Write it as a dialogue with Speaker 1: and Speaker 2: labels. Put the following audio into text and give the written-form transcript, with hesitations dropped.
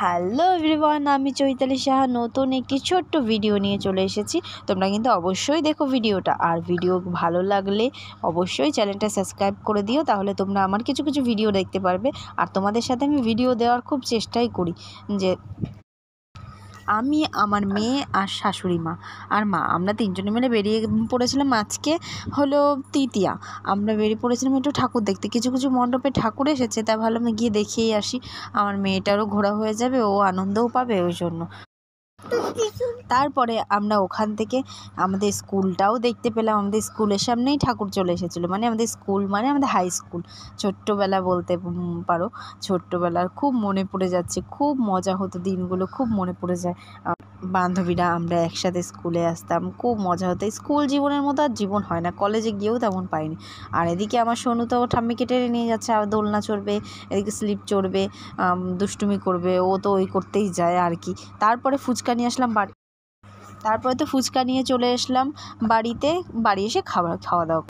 Speaker 1: Hello everyone, আমি চৈতালি সাহা নতুন একটি ছোট্ট ভিডিও নিয়ে চলে এসেছি। তোমরা কিন্তু অবশ্যই দেখো ভিডিওটা, আর ভিডিও ভালো লাগলে অবশ্যই চ্যানেলটা সাবস্ক্রাইব করে দিও, তাহলে তোমরা আমার কিছু কিছু ভিডিও দেখতে পারবে। আর তোমাদের সাথে আমি ভিডিও দেওয়ার খুব চেষ্টাই করি। যে আমি, আমার মেয়ে আর শাশুড়ি মা আর মা, আমরা তিনজনে মিলে বেরিয়ে পড়েছিলাম। আজকে হলো তৃতীয়া। আমরা বেরিয়ে পড়েছিলাম একটু ঠাকুর দেখতে। কিছু কিছু মণ্ডপে ঠাকুর এসেছে, তাই ভাবলাম গিয়ে দেখিয়েই আসি। আমার মেয়েটারও ঘোরা হয়ে যাবে, ও আনন্দও পাবে ওই জন্য। তারপরে আমরা ওখান থেকে আমাদের স্কুলটাও দেখতে পেলাম। আমাদের স্কুলের সামনেই ঠাকুর চলে এসেছিলো। মানে আমাদের স্কুল মানে আমাদের হাই স্কুল। ছোট্টবেলা বলতে পারো, ছোট্টবেলার খুব মনে পড়ে যাচ্ছে। খুব মজা হতো দিনগুলো, খুব মনে পড়ে যায়। বান্ধবীরা আমরা একসাথে স্কুলে আসতাম, খুব মজা হতো। স্কুল জীবনের মতো আর জীবন হয় না, কলেজে গিয়েও তেমন পাইনি। আর এদিকে আমার সোনু তো ঠাম্মিকে টেনে নিয়ে যাচ্ছে, আর দোলনা চড়বে, এদিকে স্লিপ চড়বে, দুষ্টুমি করবে, ও তো ওই করতেই যায় আর কি। তারপরে ফুচকা নিয়ে আসলাম বাড়ি। তারপরে তো ফুচকা নিয়ে চলে আসলাম বাড়িতে। বাড়ি এসে খাওয়া দাওয়া